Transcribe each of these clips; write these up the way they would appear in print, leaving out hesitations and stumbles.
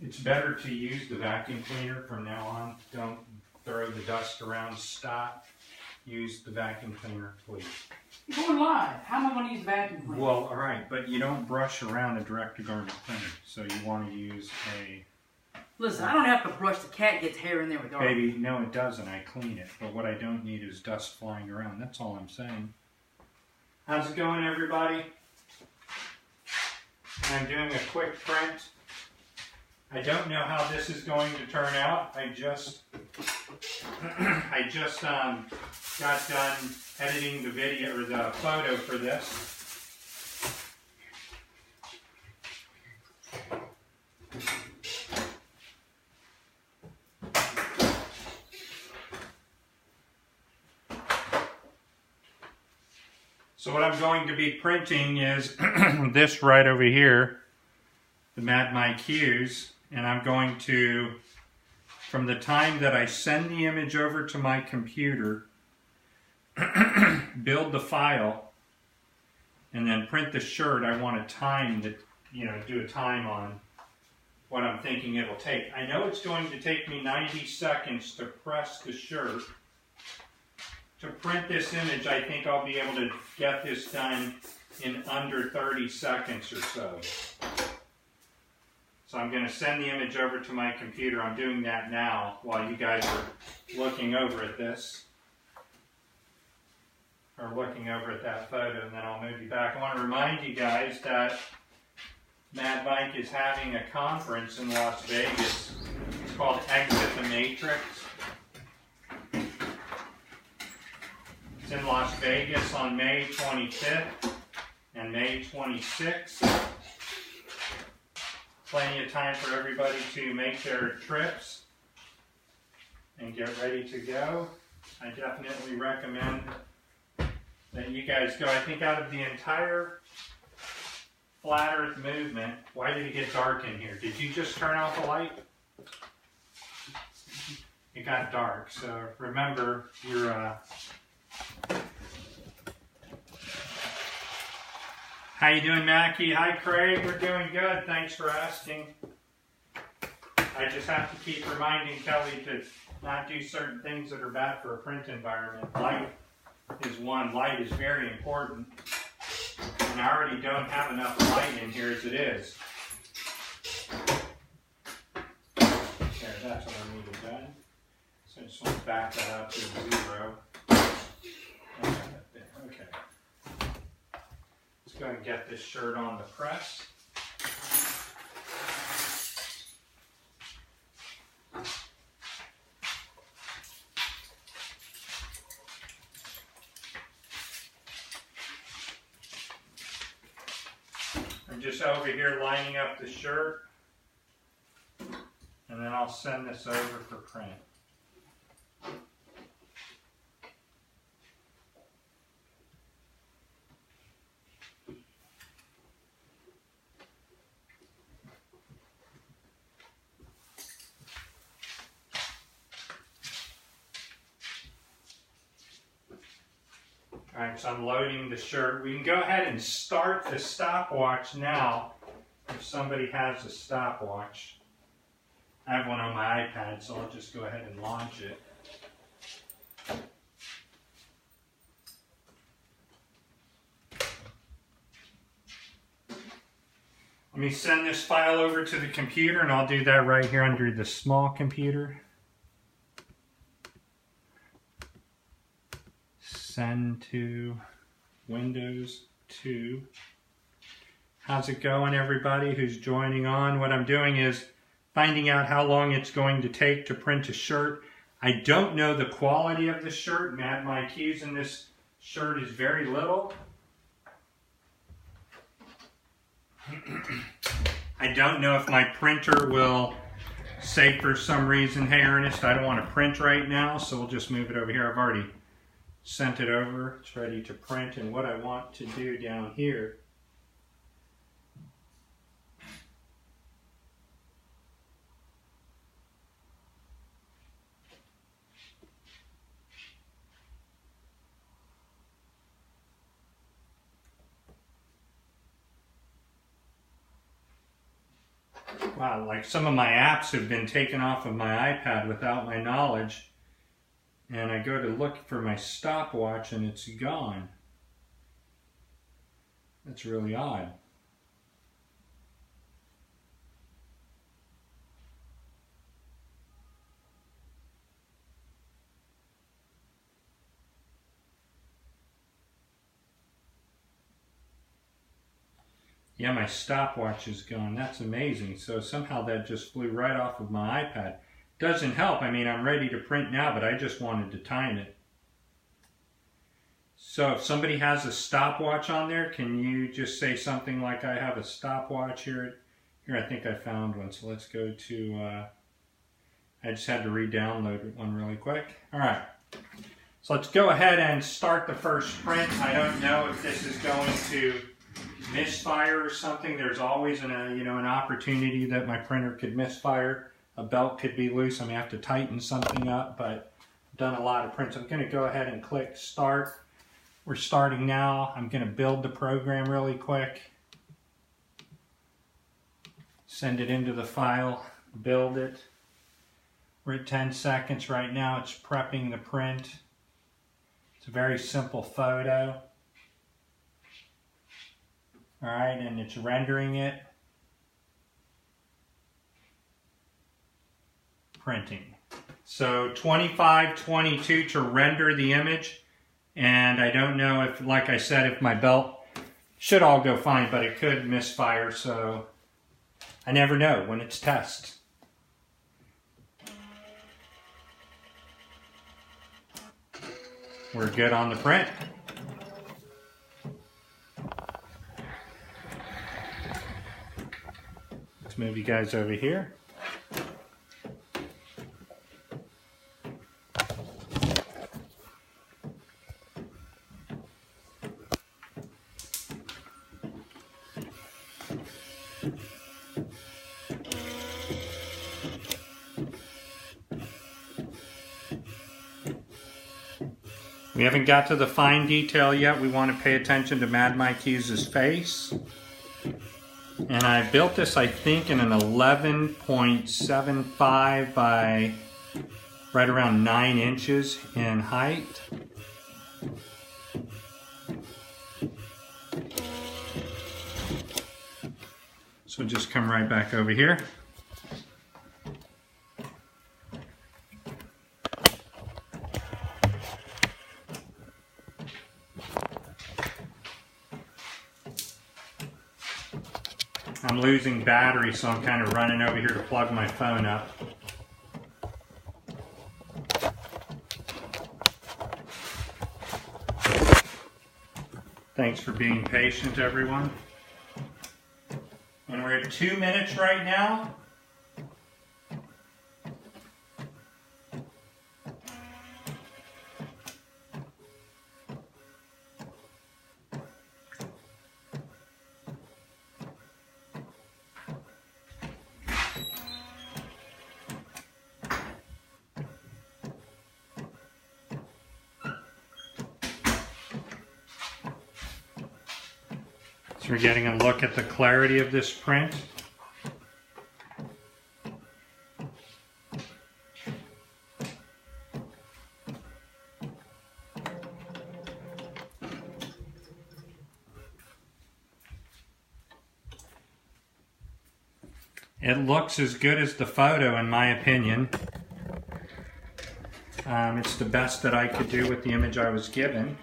It's better to use the vacuum cleaner from now on. Don't throw the dust around. Stop. Use the vacuum cleaner, please. You're going live. How am I going to use the vacuum cleaner? Well, all right, but you don't brush around a direct-to-garment cleaner, so you want to use a... Listen, I don't have to brush. The cat gets hair in there with garbage. Baby, no, it doesn't. I clean it. But what I don't need is dust flying around. That's all I'm saying. How's it going, everybody? I'm doing a quick print. I don't know how this is going to turn out. I just got done editing the video or the photo for this. So what I'm going to be printing is this right over here, the Mad Mike Hughes. And I'm going to, from the time that I send the image over to my computer, build the file, and then print the shirt. I want to time that, do a time on what I'm thinking it'll take. I know it's going to take me 90 seconds to press the shirt. To print this image, I think I'll be able to get this done in under 30 seconds or so. So I'm going to send the image over to my computer. I'm doing that now while you guys are looking over at this. Or looking over at that photo, and then I'll move you back. I want to remind you guys that Mad Mike is having a conference in Las Vegas. It's called Exit the Matrix. It's in Las Vegas on May 25th and May 26th. Plenty of time for everybody to make their trips and get ready to go. I definitely recommend that you guys go. I think out of the entire Flat Earth movement, why did it get dark in here? Did you just turn off the light? It got dark, so remember your How you doing, Mackie? Hi, Craig. We're doing good. Thanks for asking. I just have to keep reminding Kelly to not do certain things that are bad for a print environment. Light is one. Light is very important. And I already don't have enough light in here as it is. There, that's what I needed done. So I just want to back that up to 0. Okay. Let's go ahead and get this shirt on the press. I'm just over here lining up the shirt, and then I'll send this over for print. Alright, so I'm loading the shirt. We can go ahead and start the stopwatch now if somebody has a stopwatch. I have one on my iPad, so I'll just go ahead and launch it. Let me send this file over to the computer, and I'll do that right here under the small computer. Send to Windows 2. How's it going, everybody who's joining on? What I'm doing is finding out how long it's going to take to print a shirt. I don't know the quality of the shirt. Mad Mike Hughes in this shirt is very little. I don't know if my printer will say for some reason, hey Ernest, I don't want to print right now, so we'll just move it over here. I've already sent it over. It's ready to print, and what I want to do down here Wow, like some of my apps have been taken off of my iPad without my knowledge. And I go to look for my stopwatch and it's gone. That's really odd. Yeah, my stopwatch is gone. That's amazing. So somehow that just flew right off of my iPad. Doesn't help. I mean, I'm ready to print now, but I just wanted to time it. So if somebody has a stopwatch on there, can you just say something like, I have a stopwatch here? Here, I think I found one. So let's go to, I just had to re-download one really quick. All right. So let's go ahead and start the first print. I don't know if this is going to misfire or something. There's always an opportunity that my printer could misfire. A belt could be loose. I may have to tighten something up, but I've done a lot of prints. I'm going to go ahead and click start. We're starting now. I'm going to build the program really quick. Send it into the file, build it. We're at 10 seconds right now. It's prepping the print. It's a very simple photo. All right, and it's rendering it. Printing. So 2522 to render the image. And I don't know if, like I said, if my belt should all go fine, but it could misfire, so I never know when it's test. We're good on the print. Let's move you guys over here. We haven't got to the fine detail yet. We want to pay attention to Mad Mike Hughes' face. And I built this, I think, in an 11.75 by right around 9 inches in height. So just come right back over here. I'm losing battery, so I'm kind of running over here to plug my phone up. Thanks for being patient, everyone. And we're at 2 minutes right now. So we're getting a look at the clarity of this print. It looks as good as the photo, in my opinion. It's the best that I could do with the image I was given.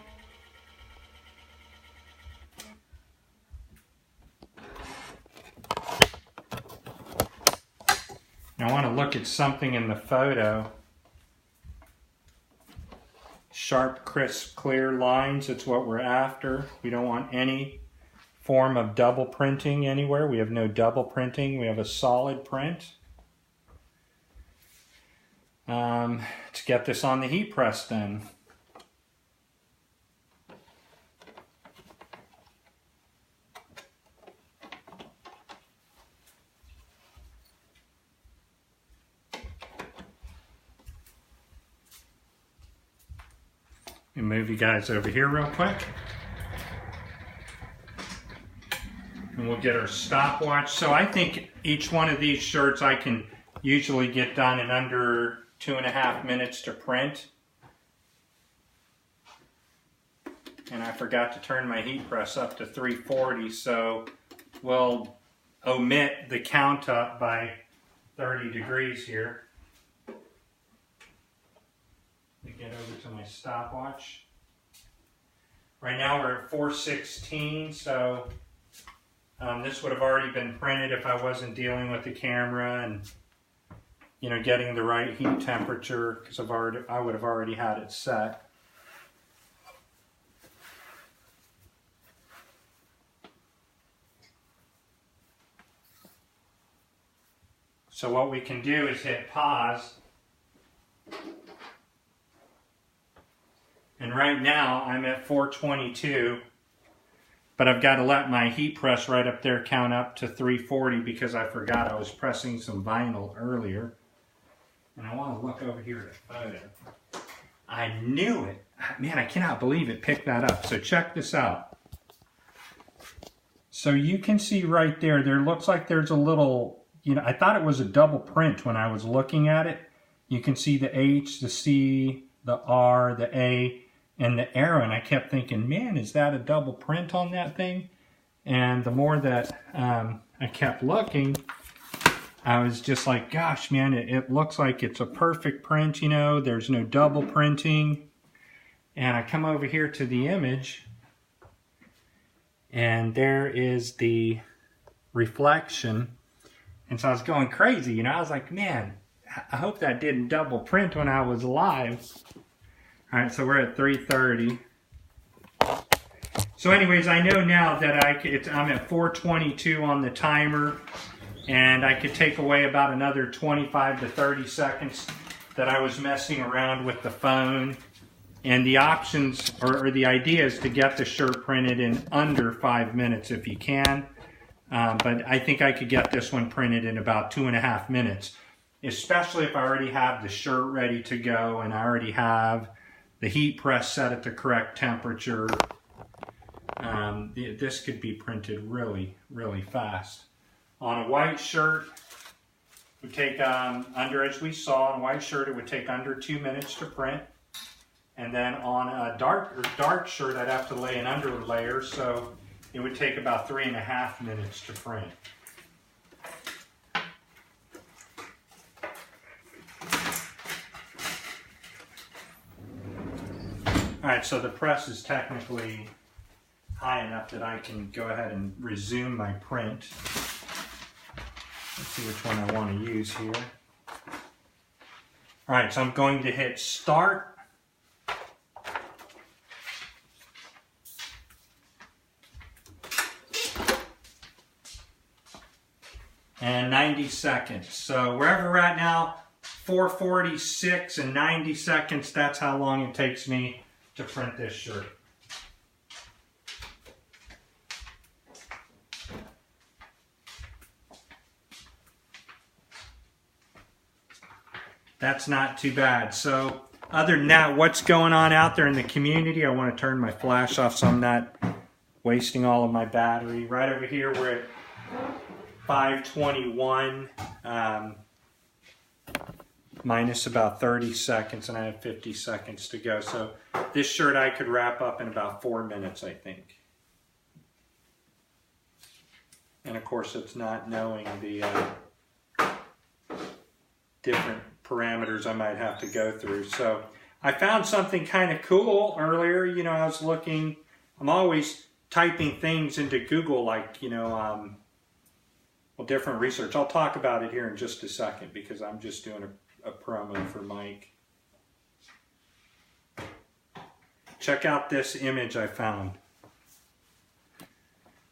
I want to look at something in the photo. Sharp, crisp, clear lines, it's what we're after. We don't want any form of double printing anywhere. We have no double printing. We have a solid print. Let's get this on the heat press then. And move you guys over here real quick. And we'll get our stopwatch. So I think each one of these shirts I can usually get done in under 2.5 minutes to print. And I forgot to turn my heat press up to 340, so we'll omit the count up by 30 degrees here. Let me get over to my stopwatch. Right now we're at 416, so this would have already been printed if I wasn't dealing with the camera and, you know, getting the right heat temperature, because I would have already had it set. So what we can do is hit pause. And right now I'm at 422, but I've got to let my heat press right up there count up to 340 because I forgot I was pressing some vinyl earlier. And I want to look over here at the photo. I knew it. Man, I cannot believe it picked that up. So check this out. So you can see right there, there looks like there's a little, you know, I thought it was a double print when I was looking at it. You can see the H, the C, the R, the A, and the arrow, and I kept thinking, man, is that a double print on that thing? And the more that I kept looking, I was just like, gosh, man, it looks like it's a perfect print, you know, there's no double printing. And I come over here to the image, and there is the reflection. And so I was going crazy, you know, I was like, man, I hope that didn't double print when I was live. All right, so we're at 330. So anyways, I know now that I'm at 422 on the timer, and I could take away about another 25 to 30 seconds that I was messing around with the phone. And the options, or the idea is to get the shirt printed in under 5 minutes if you can. But I think I could get this one printed in about 2.5 minutes, especially if I already have the shirt ready to go and I already have the heat press set at the correct temperature. This could be printed really, really fast. On a white shirt, it would take as we saw, on a white shirt, it would take under 2 minutes to print. And then on a dark shirt, I'd have to lay an under layer, so it would take about 3.5 minutes to print. Alright, so the press is technically high enough that I can go ahead and resume my print. Let's see which one I want to use here. Alright, so I'm going to hit start. And 90 seconds. So wherever we're at now, 446 and 90 seconds, that's how long it takes me to print this shirt. That's not too bad. So other than that, what's going on out there in the community? I want to turn my flash off so I'm not wasting all of my battery. Right over here, we're at 521, minus about 30 seconds, and I have 50 seconds to go. So this shirt I could wrap up in about 4 minutes, I think. And of course, it's not knowing the different parameters I might have to go through. So I found something kind of cool earlier. You know, I was looking, I'm always typing things into Google, like, you know, well, different research. I'll talk about it here in just a second because I'm just doing a promo for Mike. Check out this image I found.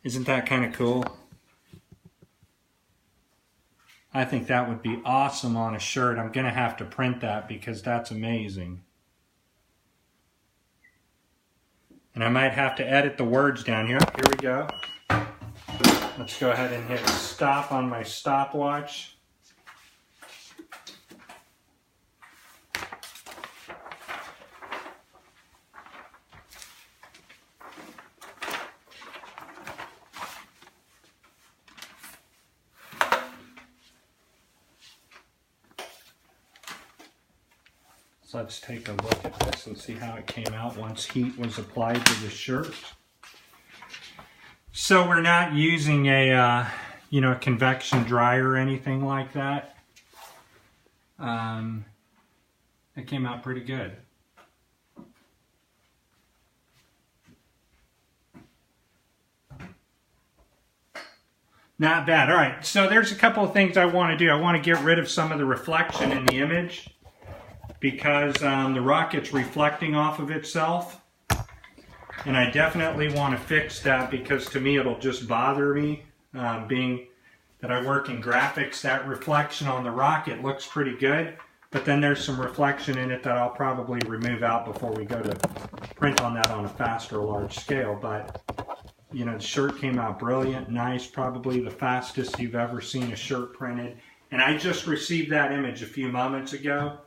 Isn't that kind of cool? I think that would be awesome on a shirt. I'm going to have to print that because that's amazing. And I might have to edit the words down here. Here we go. Let's go ahead and hit stop on my stopwatch. So let's take a look at this and see how it came out once heat was applied to the shirt. So we're not using a, you know, a convection dryer or anything like that. It came out pretty good. Not bad. All right, so there's a couple of things I want to do. I want to get rid of some of the reflection in the image because the rocket's reflecting off of itself. And I definitely want to fix that because to me it'll just bother me. Being that I work in graphics, that reflection on the rocket looks pretty good. But then there's some reflection in it that I'll probably remove out before we go to print on that on a faster large scale. But you know, the shirt came out brilliant, nice, probably the fastest you've ever seen a shirt printed. And I just received that image a few moments ago.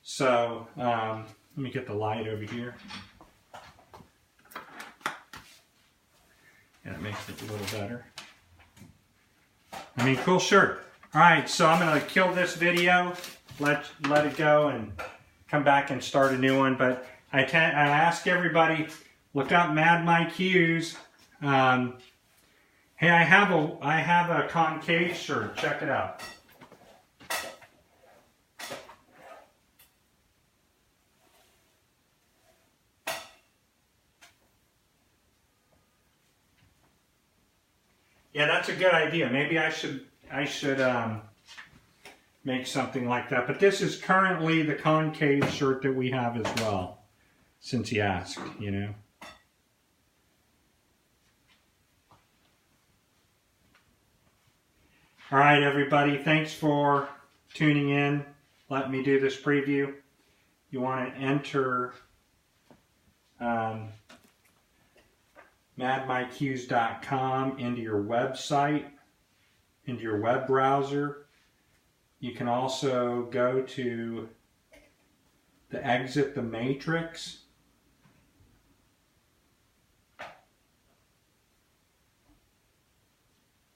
So, let me get the light over here. And it makes it a little better. I mean, cool shirt. All right, so I'm going to kill this video, let it go, and come back and start a new one. But I ask everybody, look up Mad Mike Hughes. Hey, I have a concave shirt. Check it out. Yeah, that's a good idea. Maybe I should make something like that. But this is currently the concave shirt that we have as well, since he asked, you know. All right, everybody. Thanks for tuning in. Let me do this preview. You want to enter madmikehughes.com into your website, into your web browser. You can also go to the Exit the Matrix.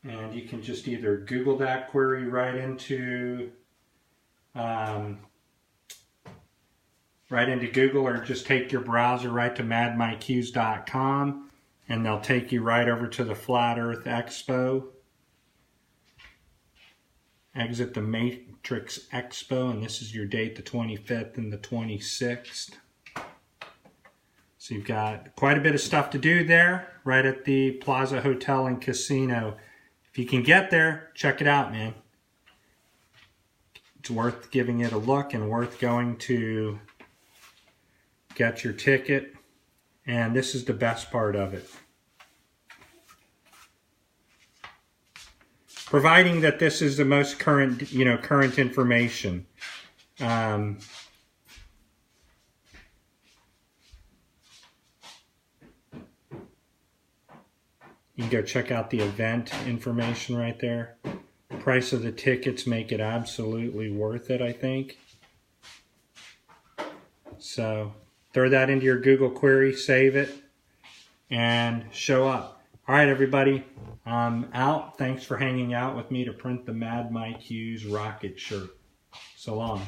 And you can just either Google that query right into Google, or just take your browser right to madmikehughes.com and they'll take you right over to the Flat Earth Expo. Exit the Matrix Expo, and this is your date, the 25th and the 26th. So you've got quite a bit of stuff to do there, right at the Plaza Hotel and Casino. If you can get there, check it out, man. It's worth giving it a look and worth going to get your ticket. And this is the best part of it. Providing that this is the most current, you know, current information. You can go check out the event information right there. Price of the tickets make it absolutely worth it, I think. So throw that into your Google query, save it, and show up. All right, everybody, I'm out. Thanks for hanging out with me to print the Mad Mike Hughes rocket shirt. So long.